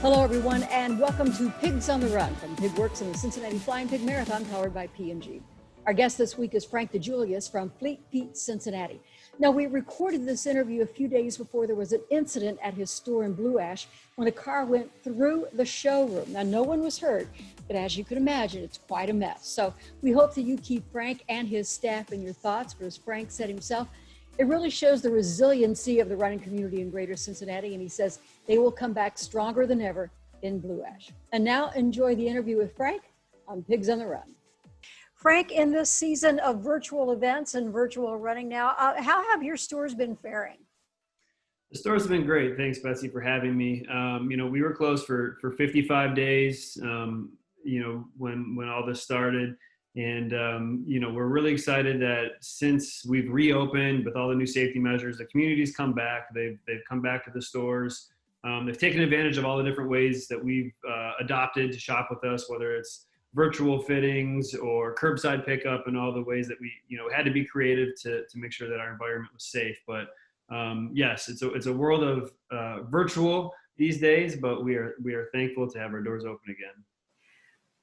Hello, everyone, and welcome to Pigs on the Run from PigWorks and the Cincinnati Flying Pig Marathon, powered by P&G. Our guest this week is Frank DeJulius from Fleet Feet Cincinnati. Now, we recorded this interview a few days before there was an incident at his store in Blue Ash when a car went through the showroom. Now, no one was hurt, but as you can imagine, it's quite a mess. So we hope that you keep Frank and his staff in your thoughts, for as Frank said himself, it really shows the resiliency of the running community in Greater Cincinnati, and he says they will come back stronger than ever in Blue Ash. And now enjoy the interview with Frank on Pigs on the Run. Frank, in this season of virtual events and virtual running now, how have your stores been faring? The stores have been great. Thanks, Betsy, for having me. We were closed for 55 days, when all this started. And, we're really excited that since we've reopened with all the new safety measures, the community's come back. They've come back to the stores. They've taken advantage of all the different ways that we've adopted to shop with us, whether it's virtual fittings or curbside pickup, and all the ways that we, had to be creative to make sure that our environment was safe. But yes, it's a world of virtual these days, but we are thankful to have our doors open again.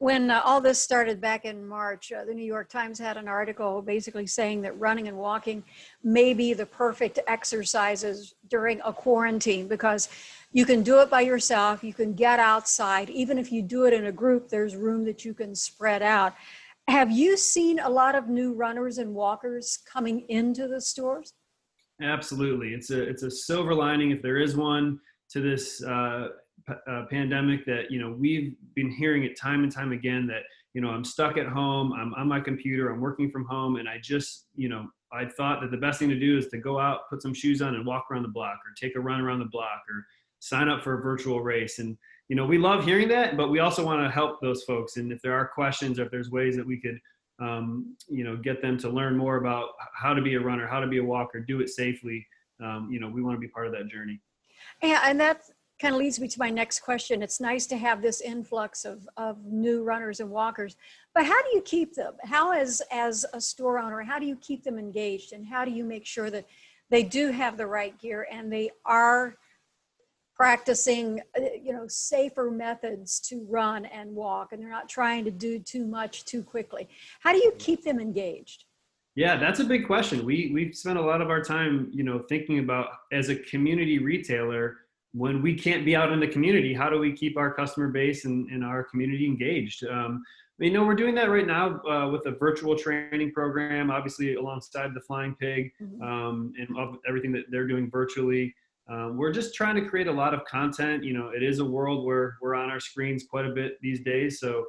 When all this started back in March, the New York Times had an article basically saying that running and walking may be the perfect exercises during a quarantine because you can do it by yourself, you can get outside. Even if you do it in a group, there's room that you can spread out. Have you seen a lot of new runners and walkers coming into the stores? Absolutely. It's a silver lining, if there is one, to this pandemic, that we've been hearing it time and time again, that I'm stuck at home, I'm on my computer, I'm working from home, and I just I thought that the best thing to do is to go out, put some shoes on, and walk around the block, or take a run around the block, or sign up for a virtual race. And we love hearing that, but we also want to help those folks. And if there are questions, or if there's ways that we could get them to learn more about how to be a runner, how to be a walker, do it safely, we want to be part of that journey. Yeah, and that kind of leads me to my next question. It's nice to have this influx of new runners and walkers, but how do you keep them? How, as a store owner, how do you keep them engaged, and how do you make sure that they do have the right gear and they are practicing, safer methods to run and walk, and they're not trying to do too much too quickly? How do you keep them engaged? Yeah, that's a big question. We've spent a lot of our time, thinking about, as a community retailer, when we can't be out in the community, how do we keep our customer base and our community engaged? We're doing that right now with a virtual training program, obviously alongside the Flying Pig, and everything that they're doing virtually. We're just trying to create a lot of content. It is a world where we're on our screens quite a bit these days. So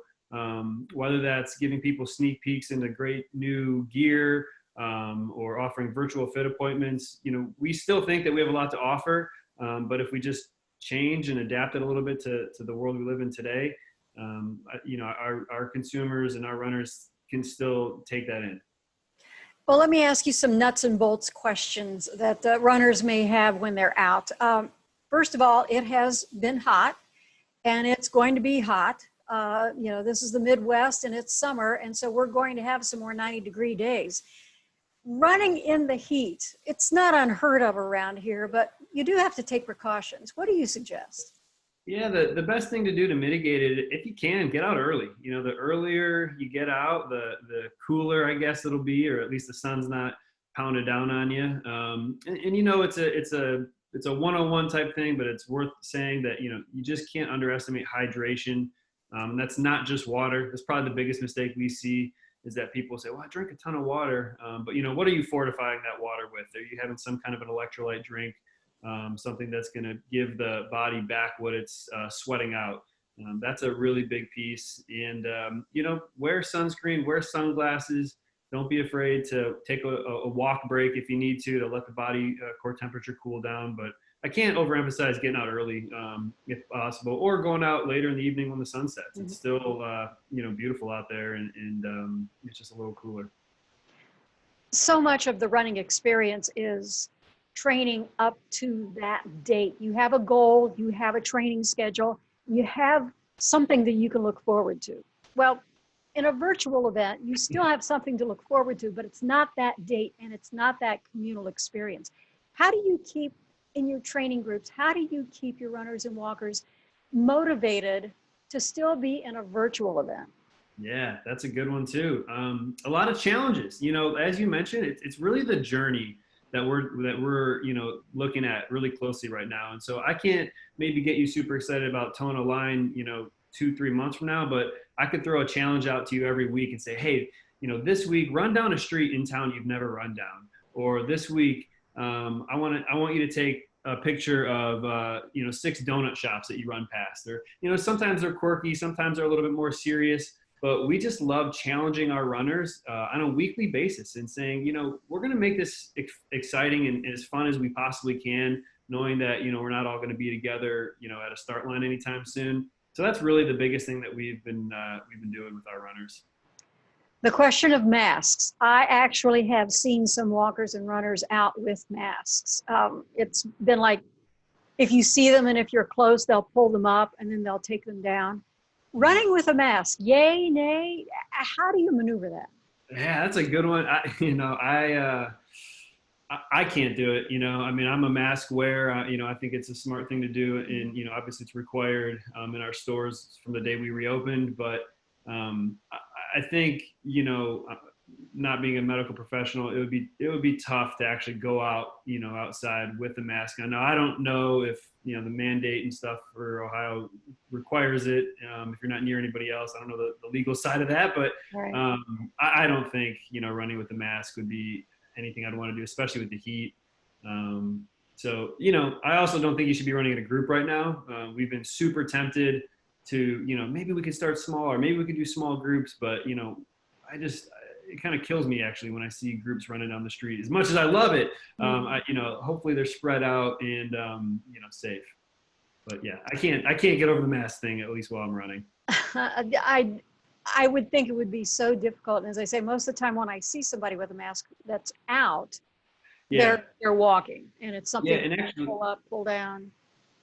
whether that's giving people sneak peeks into great new gear, or offering virtual fit appointments, we still think that we have a lot to offer. But if we just change and adapt it a little bit to the world we live in today, our consumers and our runners can still take that in. Well, let me ask you some nuts and bolts questions that runners may have when they're out. First of all, it has been hot, and it's going to be hot. This is the Midwest, and it's summer, and so we're going to have some more 90-degree days. Running in the heat, it's not unheard of around here, but you do have to take precautions. What do you suggest? Yeah, the best thing to do to mitigate it, if you can, get out early. The earlier you get out, the cooler, I guess, it'll be, or at least the sun's not pounded down on you. It's a 101 type thing, but it's worth saying that, you just can't underestimate hydration. That's not just water. That's probably the biggest mistake we see, is that people say, well, I drink a ton of water. But what are you fortifying that water with? Are you having some kind of an electrolyte drink, something that's going to give the body back what it's sweating out? That's a really big piece. And, wear sunscreen, wear sunglasses. Don't be afraid to take a walk break if you need to let the body core temperature cool down. But I can't overemphasize getting out early, if possible, or going out later in the evening when the sun sets. It's still, beautiful out there, and it's just a little cooler. So much of the running experience is training up to that date. You have a goal, you have a training schedule, you have something that you can look forward to. Well, in a virtual event, you still have something to look forward to, but it's not that date and it's not that communal experience. How do you keep, in your training groups, how do you keep your runners and walkers motivated to still be in a virtual event? Yeah, that's a good one too. A lot of challenges, as you mentioned, it's really the journey that we're looking at really closely right now. And so I can't maybe get you super excited about towing a line, 2, 3 months from now, but I could throw a challenge out to you every week and say, hey, this week run down a street in town you've never run down, or this week I want you to take a picture of 6 donut shops that you run past, or sometimes they're quirky, sometimes they're a little bit more serious. But we just love challenging our runners on a weekly basis and saying, we're going to make this exciting and as fun as we possibly can, knowing that, we're not all going to be together, at a start line anytime soon. So that's really the biggest thing that we've been doing with our runners. The question of masks. I actually have seen some walkers and runners out with masks. It's been like, if you see them and if you're close, they'll pull them up and then they'll take them down. Running with a mask, yay, nay? How do you maneuver that? Yeah, that's a good one. I can't do it. I mean, I'm a mask wearer. I think it's a smart thing to do, and obviously it's required in our stores from the day we reopened. But I think not being a medical professional, it would be tough to actually go out outside with a mask on. Now I don't know if the mandate and stuff for Ohio requires it. If you're not near anybody else, I don't know the legal side of that, but Right. I don't think running with a mask would be anything I'd want to do, especially with the heat. So I also don't think you should be running in a group right now. We've been super tempted to maybe we could start small, or maybe we could do small groups, but it kind of kills me actually when I see groups running down the street. As much as I love it, hopefully they're spread out and safe. But yeah, I can't get over the mask thing, at least while I'm running. I would think it would be so difficult. And as I say, most of the time when I see somebody with a mask that's out, Yeah. they're walking, and it's something And actually, pull up, pull down.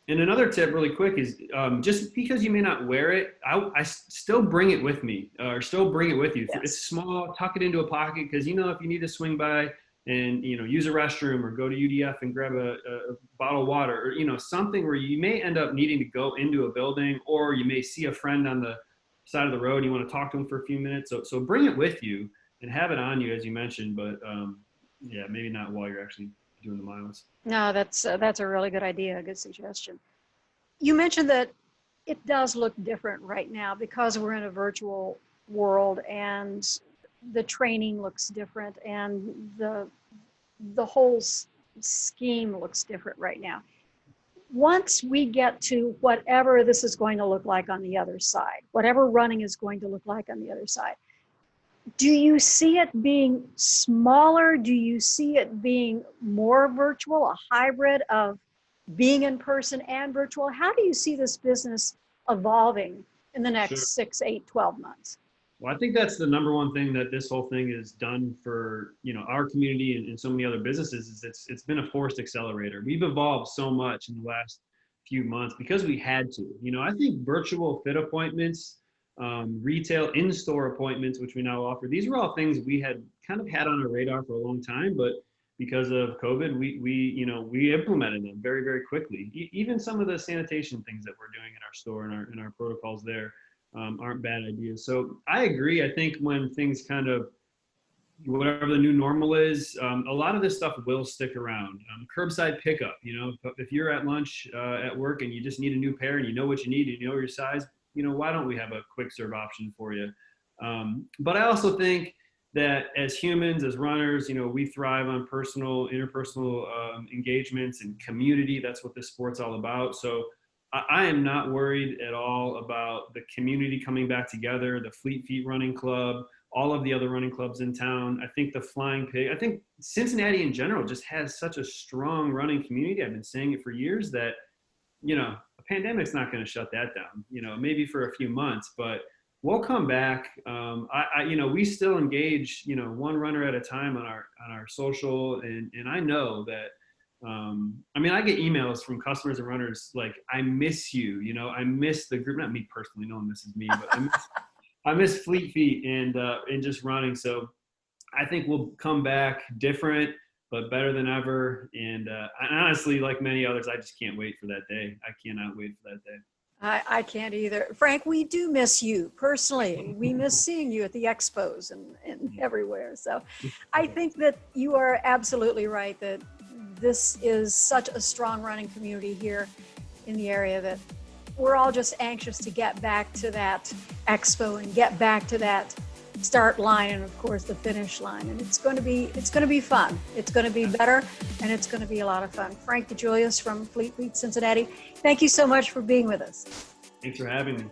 and another tip really quick is just because you may not wear it, I still bring it with me, or still bring it with you. Yes. It's small, tuck it into a pocket, because if you need to swing by and use a restroom or go to UDF and grab a bottle of water, or something where you may end up needing to go into a building, or you may see a friend on the side of the road and you want to talk to them for a few minutes. So bring it with you and have it on you, as you mentioned, but yeah, maybe not while you're actually doing the miles. No, that's a really good idea, a good suggestion. You mentioned that it does look different right now because we're in a virtual world, and the training looks different, and the whole scheme looks different right now. Once we get to whatever this is going to look like on the other side, whatever running is going to look like on the other side, do you see it being smaller? Do you see it being more virtual, a hybrid of being in person and virtual? How do you see this business evolving in the next Sure. 6, 8, 12 months? Well, I think that's the number one thing that this whole thing has done for our community and so many other businesses is it's been a forced accelerator. We've evolved so much in the last few months because we had to. I think virtual fit appointments, retail in-store appointments, which we now offer, these were all things we had kind of had on our radar for a long time, but because of COVID, we implemented them very, very quickly. Even some of the sanitation things that we're doing in our store and our protocols there aren't bad ideas. So I agree. I think when things kind of, whatever the new normal is, a lot of this stuff will stick around. Curbside pickup, if you're at lunch at work and you just need a new pair and you know what you need and you know your size, why don't we have a quick serve option for you? But I also think that as humans, as runners, we thrive on interpersonal engagements and community. That's what this sport's all about. So I am not worried at all about the community coming back together, the Fleet Feet Running Club, all of the other running clubs in town. I think the Flying Pig, I think Cincinnati in general just has such a strong running community. I've been saying it for years that, a pandemic's not going to shut that down, maybe for a few months, but we'll come back. We still engage, one runner at a time on our social. And I know that, I get emails from customers and runners like, I miss you, I miss the group, not me personally, no one misses me, but I miss Fleet Feet and just running. So I think we'll come back different, but better than ever. And honestly, like many others, I just can't wait for that day. I cannot wait for that day. I can't either. Frank, we do miss you personally. We miss seeing you at the expos and everywhere. So I think that you are absolutely right that this is such a strong running community here in the area that we're all just anxious to get back to that expo and get back to that start line and of course the finish line. And it's going to be fun. It's going to be better and it's going to be a lot of fun. Frank DeJulius from Fleet Feet Cincinnati, thank you so much for being with us. Thanks for having me.